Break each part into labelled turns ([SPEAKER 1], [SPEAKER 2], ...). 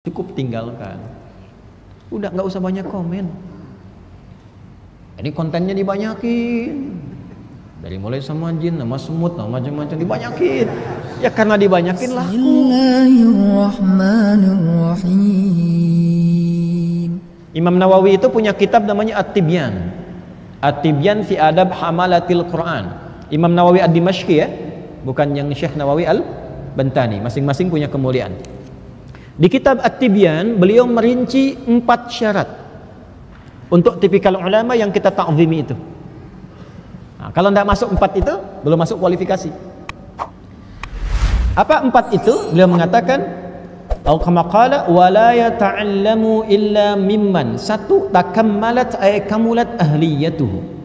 [SPEAKER 1] cukup tinggalkan. Udah nggak usah banyak komen. Ini kontennya dibanyakin. Dari mulai sama jin, sama semut, sama macam-macam dibanyakin. Ya karena dibanyakin laku. Bismillahirrahmanirrahim. Imam Nawawi itu punya kitab namanya At-Tibyan. At-Tibyan fi adab hamalatil Quran. Imam Nawawi Ad-Dimashqi ya, bukan yang Syekh Nawawi Al-Bantani. Masing-masing punya kemuliaan. Di kitab At-Tibyan beliau merinci 4 syarat untuk tipikal ulama yang kita ta'zimi itu. Nah, kalau tidak masuk 4 itu belum masuk kualifikasi. Apa 4 itu? Beliau mengatakan kama qala wa la yata'allamu illa mimman satu takammalat ay kamulat ahliyatuhu.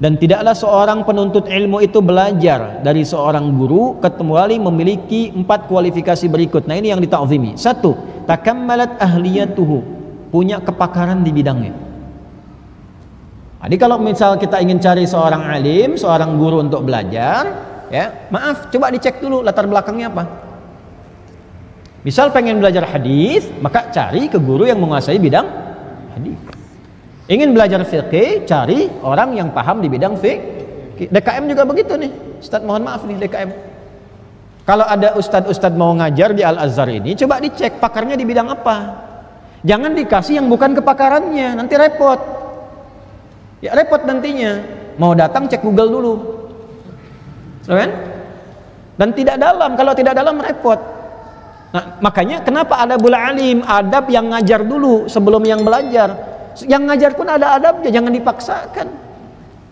[SPEAKER 1] Dan tidaklah seorang penuntut ilmu itu belajar dari seorang guru kecuali memiliki 4 kualifikasi berikut. Nah ini yang dita'zimi. 1. Takammalat ahliyatuhu, punya kepakaran di bidangnya. Jadi kalau misal kita ingin cari seorang alim, seorang guru untuk belajar, ya maaf, coba dicek dulu latar belakangnya apa. Misal pengen belajar hadis, maka cari ke guru yang menguasai bidang hadis. Ingin belajar fikih, cari orang yang paham di bidang fikih. DKM juga begitu nih. Ustaz mohon maaf nih DKM. Kalau ada ustadz mau ngajar di Al-Azhar ini, coba dicek pakarnya di bidang apa. Jangan dikasih yang bukan kepakarannya, nanti repot. Ya repot nantinya. Mau datang cek Google dulu. Kan? Dan tidak dalam, kalau tidak dalam repot. Nah, makanya kenapa ada bula alim, adab yang ngajar dulu sebelum yang belajar. Yang ngajar pun ada adabnya, jangan dipaksakan.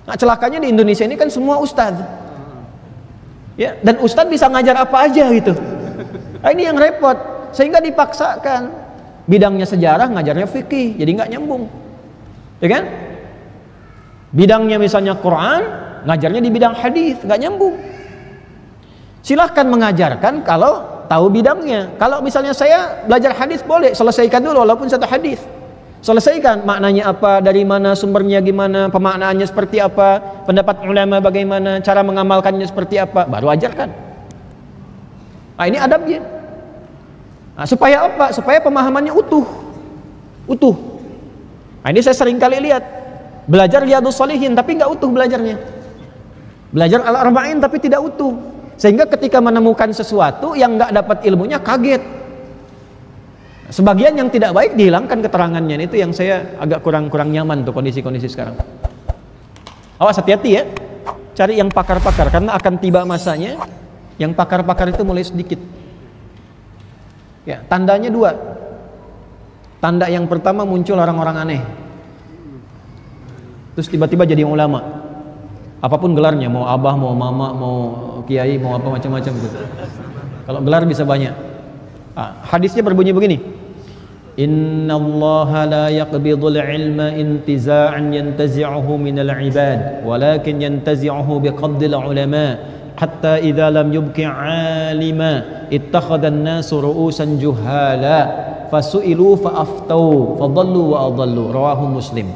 [SPEAKER 1] Nah, celakanya di Indonesia ini kan semua ustadz. Ya, dan ustadz bisa ngajar apa aja gitu. Nah, ini yang repot, sehingga dipaksakan. Bidangnya sejarah, ngajarnya fikih, jadi nggak nyambung. Ya kan? Bidangnya misalnya Quran, ngajarnya di bidang hadis, nggak nyambung. Silahkan mengajarkan kalau tahu bidangnya. Kalau misalnya saya belajar hadis boleh, selesaikan dulu walaupun satu hadis. Selesaikan maknanya apa, dari mana sumbernya, gimana pemaknaannya seperti apa, pendapat ulama bagaimana, cara mengamalkannya seperti apa, baru ajarkan. Nah ini adabnya. Nah, supaya apa? Supaya pemahamannya utuh. Nah ini saya sering kali lihat belajar Riyadhus Shalihin tapi nggak utuh belajarnya. Belajar Al-Arba'in tapi tidak utuh. Sehingga ketika menemukan sesuatu yang nggak dapat ilmunya kaget. Sebagian yang tidak baik dihilangkan keterangannya. Itu yang saya agak kurang nyaman tuh kondisi-kondisi sekarang. Awas hati-hati ya. Cari yang pakar-pakar karena akan tiba masanya yang pakar-pakar itu mulai sedikit. Ya, tandanya 2. Tanda yang pertama muncul orang-orang aneh. Terus tiba-tiba jadi ulama. Apapun gelarnya, mau abah, mau mama, mau kiai, mau apa macam-macam gitu. Kalau gelar bisa banyak. Hadisnya berbunyi begini. Inna allaha la yaqbidul ilma intiza'an yantazi'uhu minal ibad walakin yantazi'uhu biqabdil ulama hatta idza lam yubki 'alima ittakhadha an-nasu ru'usan juhala fasu'ilu fa'aftau fadallu wa adallu. Rawahu Muslim.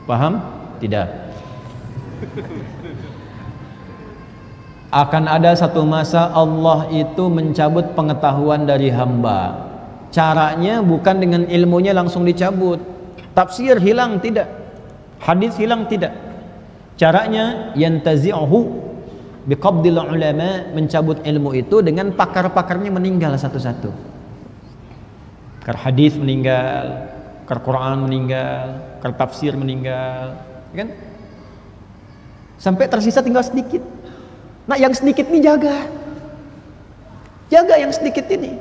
[SPEAKER 1] Paham? Tidak. Akan ada satu masa Allah itu mencabut pengetahuan dari hamba. Caranya bukan dengan ilmunya langsung dicabut. Tafsir hilang tidak. Hadis hilang tidak. Caranya yantazi'uhu biqabdil ulama, mencabut ilmu itu dengan pakar-pakarnya meninggal satu-satu. Pakar hadis meninggal, pakar Quran meninggal, pakar tafsir meninggal, kan? Sampai tersisa tinggal sedikit. Nah yang sedikit ini jaga yang sedikit ini,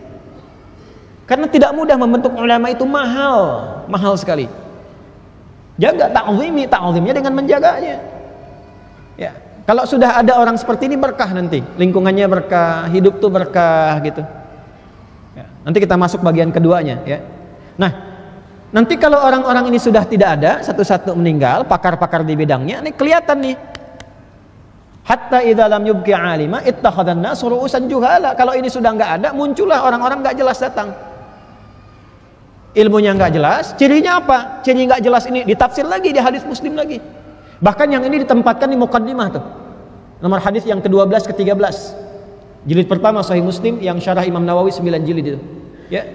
[SPEAKER 1] karena tidak mudah membentuk ulama itu, mahal sekali. Jaga, ta'zimnya dengan menjaganya. Ya, kalau sudah ada orang seperti ini berkah, nanti lingkungannya berkah, hidup tuh berkah gitu. Ya, nanti kita masuk bagian keduanya ya. Nah nanti kalau orang-orang ini sudah tidak ada, satu-satu meninggal, pakar-pakar di bidangnya, ini kelihatan nih. Hatta idza lam yubqi 'alima ittakhadhan nasu ru'usan juhala. Kalau ini sudah enggak ada, muncullah orang-orang enggak jelas datang. Ilmunya enggak jelas, cirinya apa? Ciri enggak jelas ini ditafsir lagi di hadis Muslim lagi. Bahkan yang ini ditempatkan di muqaddimah tuh. Nomor hadis yang ke-12 ke-13. Jilid pertama Sahih Muslim yang syarah Imam Nawawi 9 jilid itu. Ya.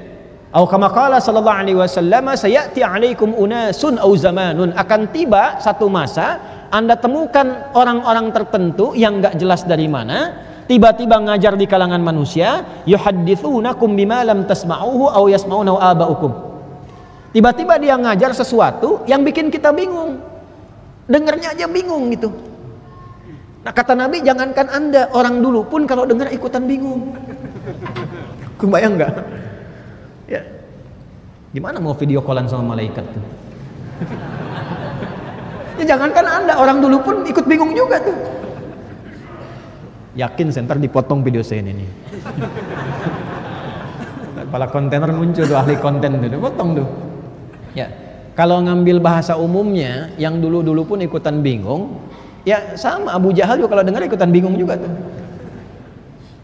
[SPEAKER 1] Atau kama qala sallallahu alaihi wasallam, sayati alaikum unasun au zamanun, akan tiba satu masa Anda temukan orang-orang tertentu yang enggak jelas dari mana, tiba-tiba ngajar di kalangan manusia, yuhadditsunakum bima lam tasma'uhu aw yasma'uhu aba'ukum. Tiba-tiba dia ngajar sesuatu yang bikin kita bingung. Dengarnya aja bingung gitu. Nah, kata Nabi, jangankan Anda, orang dulu pun kalau dengar ikutan bingung. Kebayang enggak? Ya. Gimana mau video callan sama malaikat tuh? Ya jangankan Anda, orang dulu pun ikut bingung juga tuh. Yakin ntar dipotong video saya ini. Kepala kontainer muncul tuh, ahli konten tuh, potong tuh. Ya, kalau ngambil bahasa umumnya, yang dulu-dulu pun ikutan bingung, ya sama Abu Jahal juga kalau dengar ikutan bingung juga tuh.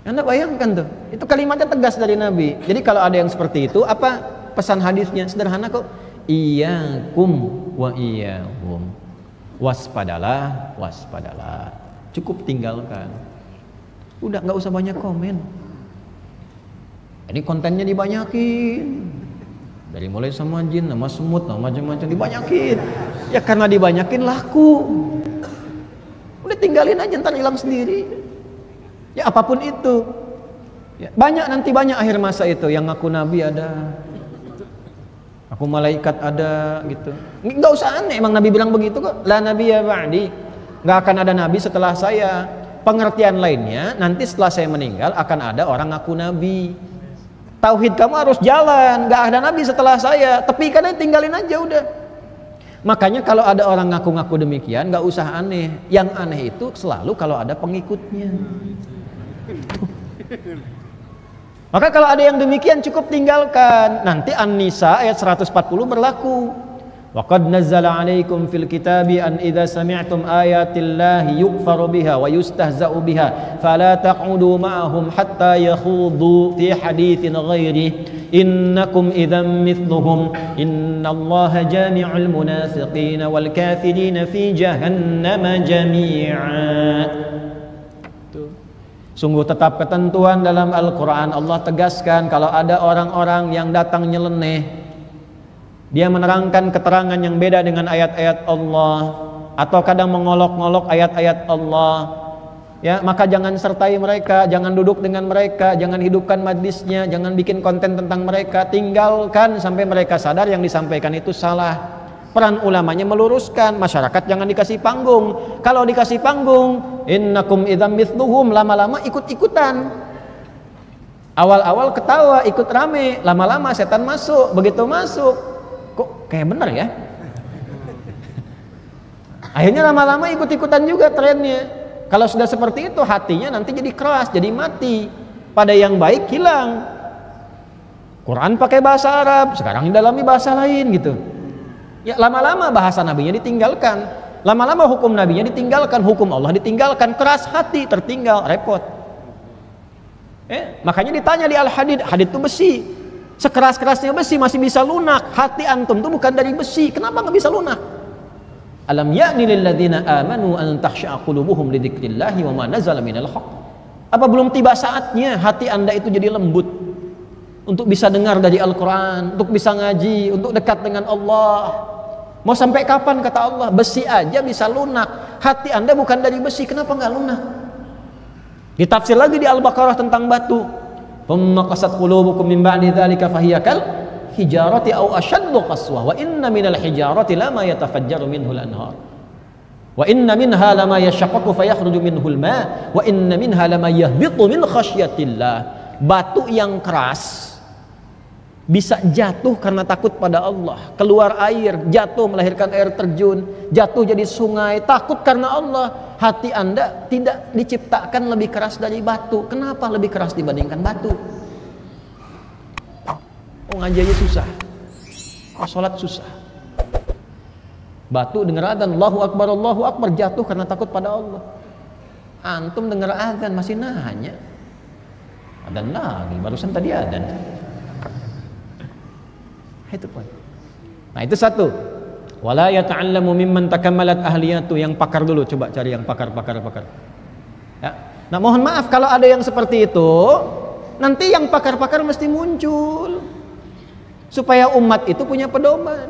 [SPEAKER 1] Anda bayangkan tuh, itu kalimatnya tegas dari Nabi. Jadi kalau ada yang seperti itu, apa pesan hadisnya? Sederhana kok. Iyyakum wa iyyahum. Waspadalah, waspadalah. Cukup tinggalkan. Udah nggak usah banyak komen. Ini kontennya dibanyakin. Dari mulai sama jin, sama semut, sama macam-macam dibanyakin. Ya karena dibanyakin laku. Udah tinggalin aja, ntar hilang sendiri. Ya apapun itu. Ya, banyak akhir masa itu yang ngaku nabi ada, aku malaikat ada gitu. Nggak usah aneh, emang Nabi bilang begitu kok. La nabiyya ba'di. Nggak akan ada nabi setelah saya. Pengertian lainnya, nanti setelah saya meninggal akan ada orang ngaku nabi. Tauhid kamu harus jalan, nggak ada nabi setelah saya. Tepikan aja, tinggalin aja udah. Makanya kalau ada orang ngaku-ngaku demikian, nggak usah aneh. Yang aneh itu selalu kalau ada pengikutnya. Maka kalau ada yang demikian cukup tinggalkan. Nanti An-Nisa ayat 140 berlaku. Wa qad nazzala 'alaikum fil kitabi an idza sami'tum ayatillahi yukfaru biha wa yustahza'u biha fala taq'udu ma'ahum hatta yakhudu fi haditsin ghairi innakum idzan mithluhum innallaha jami'ul munafiqina wal kafirina fi jahannama jami'a. Sungguh tetap ketentuan dalam Al-Quran. Allah tegaskan kalau ada orang-orang yang datang nyeleneh, dia menerangkan keterangan yang beda dengan ayat-ayat Allah, atau kadang mengolok-ngolok ayat-ayat Allah, ya maka jangan sertai mereka, jangan duduk dengan mereka, jangan hidupkan majlisnya, jangan bikin konten tentang mereka, tinggalkan sampai mereka sadar yang disampaikan itu salah. Peran ulamanya meluruskan, masyarakat jangan dikasih panggung. Kalau dikasih panggung, innakum idzam mithluhum, lama-lama ikut-ikutan. Awal-awal ketawa, ikut rame, lama-lama setan masuk. Begitu masuk, kok kayak bener ya? Akhirnya lama-lama ikut-ikutan juga trennya. Kalau sudah seperti itu, hatinya nanti jadi keras, jadi mati. Pada yang baik hilang. Quran pakai bahasa Arab, sekarang didalami bahasa lain gitu. Ya lama-lama bahasa nabinya ditinggalkan, lama-lama hukum nabinya ditinggalkan, hukum Allah ditinggalkan, keras hati, tertinggal, repot. Makanya ditanya di Al-Hadid, hadid itu besi, sekeras-kerasnya besi masih bisa lunak. Hati antum itu bukan dari besi, kenapa nggak bisa lunak? Alam ya'ni lil ladzina amanu an takhsha'a qulubuhum li dzikrillahi wa ma nazala minal haqq. Apa belum tiba saatnya hati Anda itu jadi lembut untuk bisa dengar dari Al-Quran, untuk bisa ngaji, untuk dekat dengan Allah? Mau sampai kapan kata Allah? Besi aja bisa lunak. Hati Anda bukan dari besi, kenapa nggak lunak? Ditafsir lagi di Al-Baqarah tentang batu. Thumma qasat qulubukum min ba'di dzalika fahiya kal hijarati aw ashaddu qaswa wa inna minal hijarati lama yatafajjaru minhu al-anhar wa inna minha lama yashaqqaqu fayakhruju minhu al-ma wa inna minha lama yahbitu min khasyatillah. Batu yang keras bisa jatuh karena takut pada Allah, keluar air, jatuh melahirkan air terjun, jatuh jadi sungai, takut karena Allah. Hati Anda tidak diciptakan lebih keras dari batu. Kenapa lebih keras dibandingkan batu? Oh, ngaji aja susah, oh, sholat susah. Batu dengar adzan Allahu Akbar jatuh karena takut pada Allah. Antum dengar adzan masih nanya, adzan lagi, barusan tadi adzan. Itu poin. Nah itu satu. Wala yata'allamu mimman takammalat ahliyatu, yang pakar dulu, coba cari yang pakar. Ya. Nah mohon maaf kalau ada yang seperti itu, nanti yang pakar-pakar mesti muncul. supaya umat itu punya pedoman.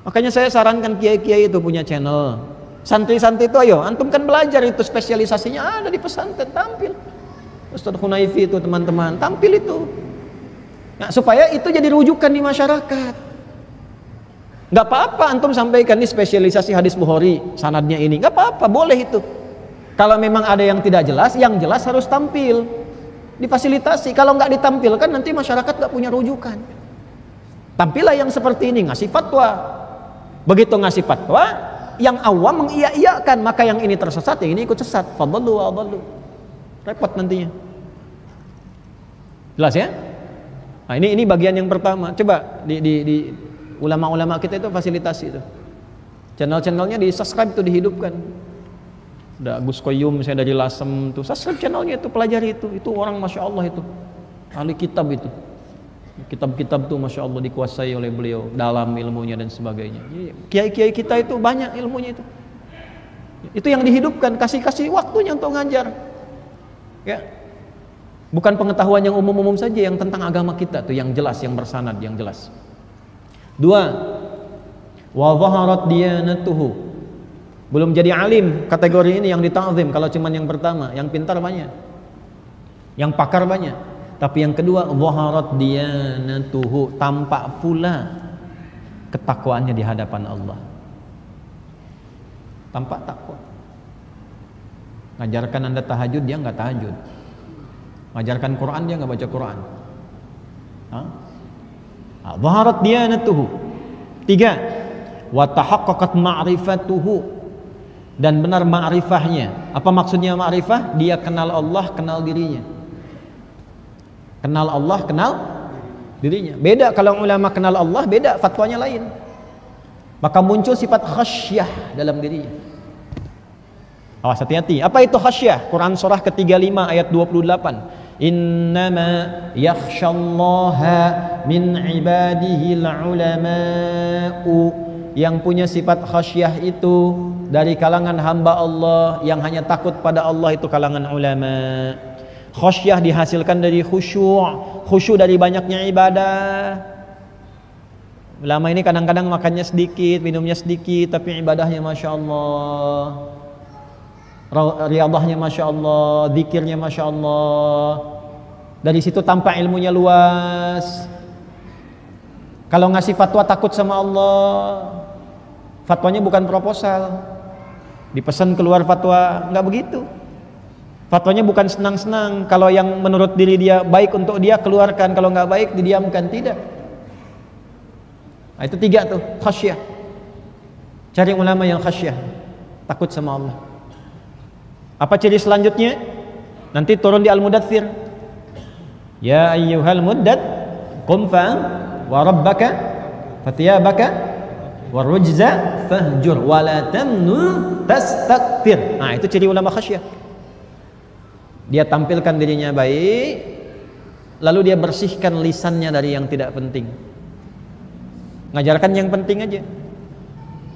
[SPEAKER 1] Makanya saya sarankan kiai-kiai itu punya channel. Santri-santri itu ayo, antum kan belajar itu, spesialisasinya ada di pesantren, tampil. Ustadz Hunaifi itu teman-teman, tampil itu. Nah, supaya itu jadi rujukan di masyarakat. Nggak apa-apa antum sampaikan ini spesialisasi hadis Bukhari, sanadnya ini, nggak apa-apa, boleh itu. Kalau memang ada yang tidak jelas, yang jelas harus tampil, difasilitasi. Kalau nggak ditampilkan nanti masyarakat nggak punya rujukan. Tampillah yang seperti ini, ngasih fatwa. Begitu ngasih fatwa, yang awam mengiya-iyakan, maka yang ini tersesat, yang ini ikut sesat. Fadhallu wa adhallu. Repot nantinya. Jelas ya? Nah, ini bagian yang pertama. Coba di ulama-ulama kita itu fasilitasi itu. Channel-channelnya di-subscribe, itu dihidupkan. Ada Gus Qayyum misalnya dari Lasem tuh, subscribe channelnya itu, pelajari itu. Itu orang Masya Allah itu, ahli kitab itu. Kitab-kitab tuh Masya Allah dikuasai oleh beliau, dalam ilmunya dan sebagainya. Kiai-kiai kita itu banyak ilmunya itu. Itu yang dihidupkan, kasih waktunya untuk ngajar. Ya, bukan pengetahuan yang umum-umum saja, yang tentang agama kita tuh yang jelas, yang bersanad, yang jelas. 2. Wa zaharat diyanatuhu. Belum jadi alim, kategori ini yang dita'zim. Kalau cuman yang pertama, yang pintar banyak, yang pakar banyak. Tapi yang kedua, zaharat diyanatuhu, tampak pula ketakwaannya di hadapan Allah. Tampak takwa. Ngajarkan Anda tahajud, dia nggak tahajud. Ngajarkan Quran, dia nggak baca Quran. Zaharat diyanatuhu. 3. Wa tahaqqaqat ma'rifatuhu, dan benar ma'rifahnya. Apa maksudnya ma'rifah? Dia kenal Allah, kenal dirinya. Kenal Allah, kenal dirinya. Beda kalau ulama kenal Allah, beda fatwanya lain. Maka muncul sifat khasyah dalam dirinya. Awas, hati-hati. Apa itu khasyah? Quran surah ke-35 ayat 28. Innama yakhsyallaha min ibadihil ulama'u. Yang punya sifat khasyah itu dari kalangan hamba Allah, yang hanya takut pada Allah itu kalangan ulama. Khasyah dihasilkan dari khusyuk, khusyuk dari banyaknya ibadah. Ulama ini kadang-kadang makannya sedikit, minumnya sedikit, tapi ibadahnya Masya Allah, riyadahnya Masya Allah, zikirnya Masya Allah. Dari situ tampak ilmunya luas. Kalau ngasih fatwa takut sama Allah, fatwanya bukan proposal, dipesan keluar fatwa, nggak begitu. Fatwanya bukan senang-senang, kalau yang menurut diri dia baik untuk dia keluarkan, kalau nggak baik didiamkan, tidak. Nah, itu 3 tuh, khasyah. Cari ulama yang khasyah, takut sama Allah. Apa ciri selanjutnya? Nanti turun di Al-Mudaththir. Ya ayyuhal muddad qum wa rabbaka fatiyabaka warujza fahjur wala tamnun tastakthir. Nah, itu ciri ulama khasyah. Dia tampilkan dirinya baik, lalu dia bersihkan lisannya dari yang tidak penting. Ngajarkan yang penting aja.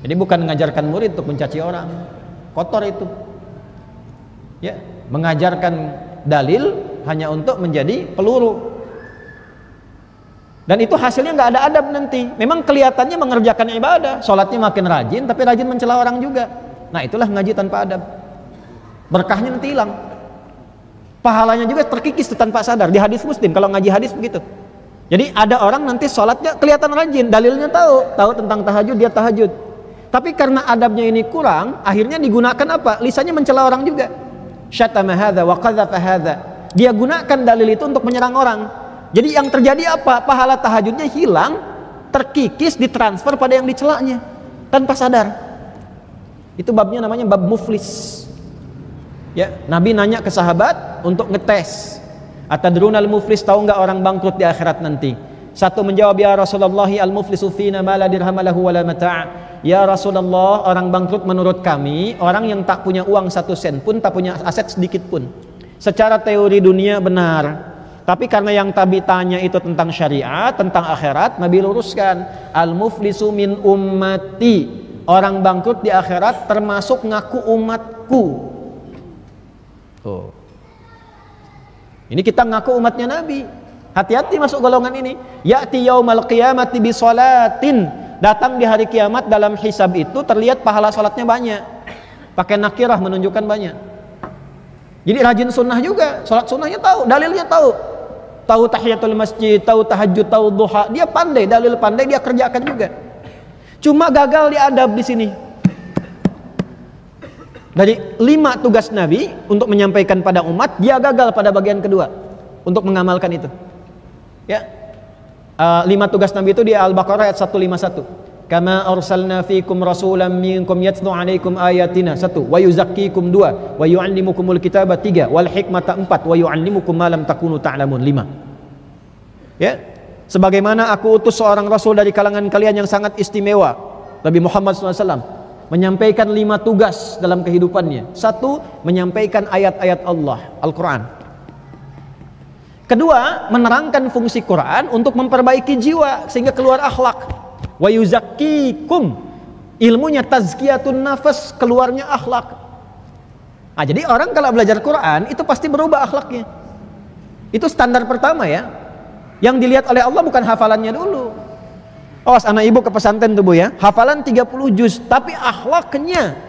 [SPEAKER 1] Jadi bukan mengajarkan murid untuk mencaci orang, kotor itu. Ya, mengajarkan dalil hanya untuk menjadi peluru. Dan itu hasilnya nggak ada adab nanti. Memang kelihatannya mengerjakan ibadah, sholatnya makin rajin, tapi rajin mencela orang juga. Nah, itulah ngaji tanpa adab. Berkahnya nanti hilang. Pahalanya juga terkikis tanpa sadar. Di hadis Muslim kalau ngaji hadis begitu. Jadi ada orang nanti sholatnya kelihatan rajin, dalilnya tahu tentang tahajud, dia tahajud. Tapi karena adabnya ini kurang, akhirnya digunakan apa? Lisannya mencela orang juga. Syatama hadza wa qadhafa hadza. Dia gunakan dalil itu untuk menyerang orang. Jadi yang terjadi apa? Pahala tahajudnya hilang, terkikis, ditransfer pada yang dicelanya tanpa sadar. Itu babnya namanya bab muflis. Ya, Nabi nanya ke sahabat untuk ngetes. Atadrunal muflis, tahu enggak orang bangkrut di akhirat nanti? Satu menjawab, ya Rasulullah, al-muflisu fina ma la dirham lahu wa la mata'. Ya Rasulullah, orang bangkrut menurut kami orang yang tak punya uang 1 sen pun, tak punya aset sedikit pun. Secara teori dunia benar, tapi karena yang Nabi tanya itu tentang syariat, tentang akhirat, Nabi luruskan, al-muflisu min ummati, orang bangkrut di akhirat termasuk ngaku umatku. Tuh. Ini kita ngaku umatnya Nabi. Hati-hati masuk golongan ini. Ya'ti yaumal qiyamati bi sholatin. Datang di hari kiamat dalam hisab itu terlihat pahala salatnya banyak. Pakai nakirah menunjukkan banyak. Jadi rajin sunnah juga. Salat sunnahnya tahu, dalilnya tahu. Tahu tahiyatul masjid, tahu tahajud, tahu duha. Dia pandai, dalil pandai dia kerjakan juga. Cuma gagal di adab di sini. Dari 5 tugas Nabi untuk menyampaikan pada umat, dia gagal pada bagian kedua untuk mengamalkan itu. Ya, 5 tugas Nabi itu di Al-Baqarah ayat 151. Kama arsalna fikum rasulan minkum yatlu alaikum ayatina 1, wa yuzakkikum 2, wa yu'allimukumul kitaba 3, wal hikmata 4, wa yu'allimukum ma lam takunu ta'lamun 5. Ya, sebagaimana aku utus seorang rasul dari kalangan kalian yang sangat istimewa, Nabi Muhammad SAW, menyampaikan 5 tugas dalam kehidupannya. 1, menyampaikan ayat-ayat Allah, Al-Quran. Kedua, menerangkan fungsi Quran untuk memperbaiki jiwa sehingga keluar akhlak. Wa yuzakkikum, ilmunya tazkiyatun nafas, keluarnya akhlak. Nah, jadi orang kalau belajar Quran itu pasti berubah akhlaknya. Itu standar pertama ya. Yang dilihat oleh Allah bukan hafalannya dulu. Awas anak ibu ke pesantren tuh Bu ya, hafalan 30 juz tapi akhlaknya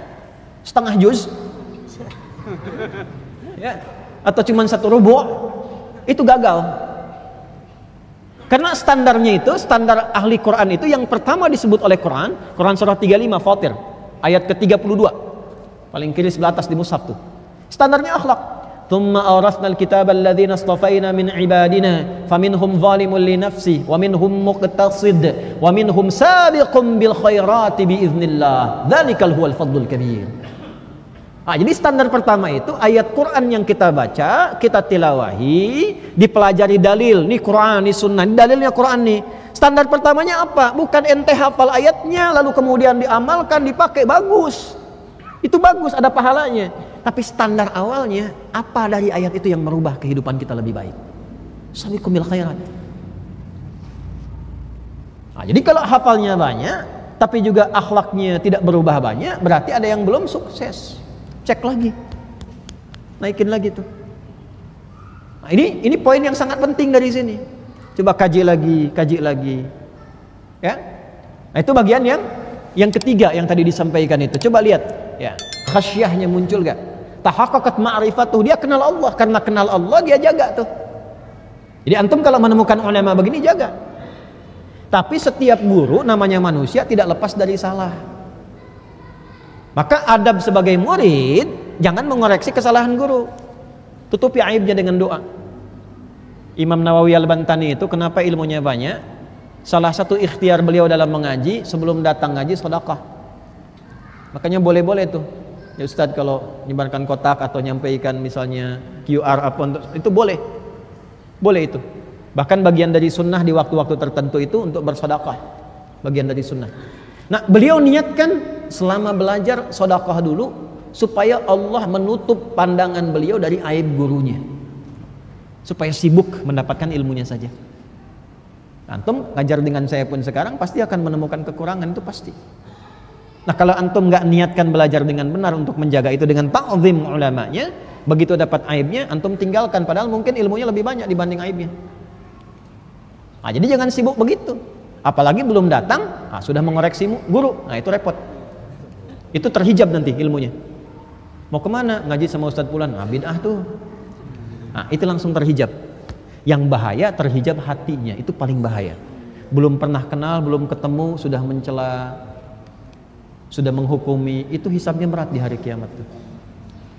[SPEAKER 1] setengah juz. Ya, atau cuma 1 rubu', itu gagal. Karena standarnya itu, standar ahli Quran itu yang pertama disebut oleh Quran, Quran surah 35 Fatir ayat ke-32. Paling kiri sebelah atas di mushaf tuh. Standarnya akhlak. Thumma awrasnal kitaba alladhina astafaina min ibadina faminhum zalimun li nafsi wa minhum muqtasid wa minhum sabiqun bil khairati biiznillah. Dzalikal huwal fadlul kabir. Jadi standar pertama itu ayat Quran yang kita baca, kita tilawahi, dipelajari dalil, nih Quran, nih sunnah, nih dalilnya Quran nih. Standar pertamanya apa? Bukan ente hafal ayatnya lalu kemudian diamalkan, dipakai, bagus. Itu bagus, ada pahalanya. Tapi standar awalnya apa dari ayat itu yang merubah kehidupan kita lebih baik? Sabiqum bil khairat. Jadi kalau hafalnya banyak tapi juga akhlaknya tidak berubah banyak, berarti ada yang belum sukses. Cek lagi, naikin lagi tuh. Ini poin yang sangat penting dari sini. Coba kaji lagi, ya. Nah, itu bagian yang ketiga yang tadi disampaikan itu. Coba lihat, ya, khasyahnya muncul gak? Tahaqqaqat ma'rifatuh, dia kenal Allah, karena kenal Allah dia jaga tuh. Jadi antum kalau menemukan ulama begini jaga. Tapi setiap guru namanya manusia tidak lepas dari salah. Maka adab sebagai murid, jangan mengoreksi kesalahan guru. Tutupi aibnya dengan doa. Imam Nawawi Al-Bantani itu kenapa ilmunya banyak? Salah satu ikhtiar beliau dalam mengaji, sebelum datang ngaji sedekah. Makanya boleh-boleh tuh. Ya Ustadz kalau nyebarkan kotak atau nyampaikan misalnya QR apa itu boleh. Boleh itu. Bahkan bagian dari sunnah di waktu-waktu tertentu itu untuk bersedekah. Bagian dari sunnah. Nah, beliau niatkan selama belajar sedekah dulu supaya Allah menutup pandangan beliau dari aib gurunya. Supaya sibuk mendapatkan ilmunya saja. Antum ngajar dengan saya pun sekarang pasti akan menemukan kekurangan, itu pasti. Nah, kalau antum nggak niatkan belajar dengan benar untuk menjaga itu dengan ta'zim ulamanya, begitu dapat aibnya antum tinggalkan, padahal mungkin ilmunya lebih banyak dibanding aibnya. Nah, jadi jangan sibuk begitu. Apalagi belum datang, sudah mengoreksi guru. Nah, itu repot. Itu terhijab nanti ilmunya. Mau kemana? Ngaji sama Ustadz Fulan. Bid'ah tuh. Nah, itu langsung terhijab. Yang bahaya terhijab hatinya, itu paling bahaya. Belum pernah kenal, belum ketemu, sudah mencela, sudah menghukumi, itu hisabnya berat di hari kiamat tuh.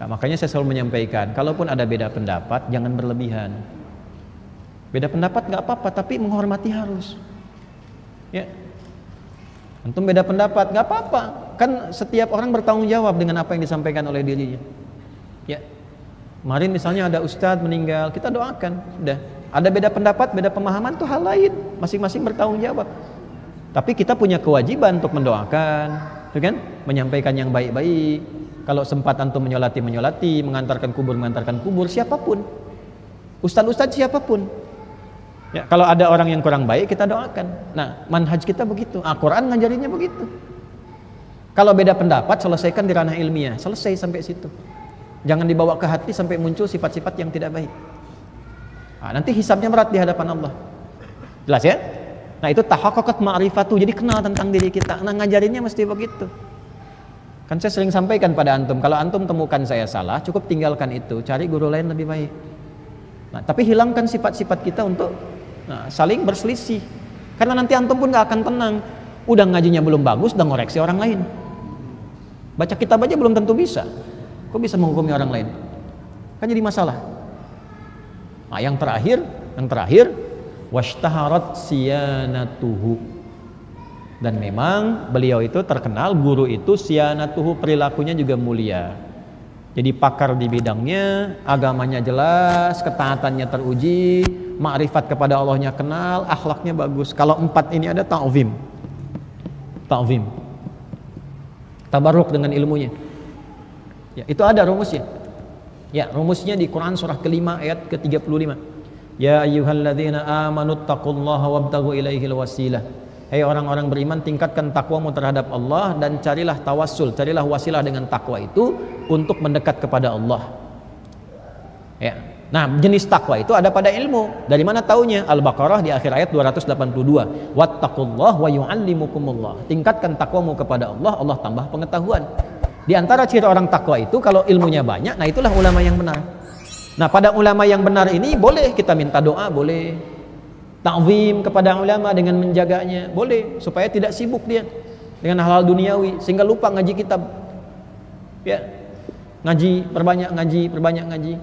[SPEAKER 1] Nah, makanya saya selalu menyampaikan, kalaupun ada beda pendapat, jangan berlebihan. Beda pendapat nggak apa-apa, tapi menghormati harus. Ya, antum beda pendapat nggak apa-apa, kan setiap orang bertanggung jawab dengan apa yang disampaikan oleh dirinya. Ya, kemarin misalnya ada ustadz meninggal, kita doakan, udah. Ada beda pendapat, beda pemahaman itu hal lain, masing-masing bertanggung jawab. Tapi kita punya kewajiban untuk mendoakan, kan? Menyampaikan yang baik-baik. Kalau sempat antum menyolati, mengantarkan kubur, siapapun, ustadz siapapun. Ya, kalau ada orang yang kurang baik kita doakan. Nah, manhaj kita begitu. Al-Quran ngajarinnya begitu. Kalau beda pendapat selesaikan di ranah ilmiah, selesai sampai situ. Jangan dibawa ke hati sampai muncul sifat-sifat yang tidak baik. Nah, nanti hisabnya berat di hadapan Allah. Jelas ya? Nah, itu tahaqqaqat ma'rifatu, jadi kenal tentang diri kita. Nah, ngajarinnya mesti begitu. Kan saya sering sampaikan pada antum, kalau antum temukan saya salah, cukup tinggalkan itu, cari guru lain lebih baik. Nah, tapi hilangkan sifat-sifat kita untuk saling berselisih. Karena nanti antum pun gak akan tenang. Udah ngajinya belum bagus, udah ngoreksi orang lain. Baca kitab aja belum tentu bisa. Kok bisa menghukumi orang lain? Kan jadi masalah. Nah, yang terakhir washtaharat siyanatuhu, dan memang beliau itu terkenal, guru itu siyanatuhu, perilakunya juga mulia, jadi pakar di bidangnya, agamanya jelas, ketaatannya teruji, ma'rifat kepada Allahnya kenal, akhlaknya bagus. Kalau 4 ini ada, ta'zim, tabarruk dengan ilmunya ya, itu ada rumusnya ya, rumusnya di Quran surah ke-5 ayat ke-35. Ya ayyuhalladzina amanu taqullaha wabtaghu ilaihil wasilah. Hai orang-orang beriman, tingkatkan takwamu terhadap Allah dan carilah tawassul, carilah wasilah dengan takwa itu untuk mendekat kepada Allah. Ya. Nah, jenis takwa itu ada pada ilmu. Dari mana taunya? Al-Baqarah di akhir ayat 282. Wattaqullaha wa yu'allimukumullah. Tingkatkan takwamu kepada Allah, Allah tambah pengetahuan. Di antara ciri orang takwa itu kalau ilmunya banyak, nah itulah ulama yang benar. Nah, pada ulama yang benar ini boleh kita minta doa, boleh ta'zim kepada ulama dengan menjaganya, boleh, supaya tidak sibuk dia dengan hal-hal duniawi sehingga lupa ngaji kitab. Ya. Ngaji, perbanyak ngaji.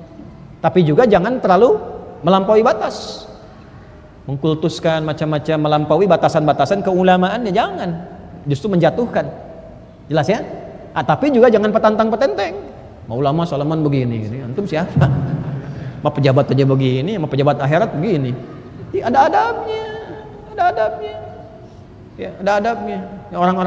[SPEAKER 1] Tapi juga jangan terlalu melampaui batas. Mengkultuskan macam-macam, melampaui batasan-batasan keulamaannya, jangan. Justru menjatuhkan. Jelas ya? Tapi juga jangan petantang-petenteng. Mau ulama salaman begini, antum siapa? Mau pejabat aja begini, mau pejabat akhirat begini. Ada adabnya. Ya, ada adabnya. Orang-orang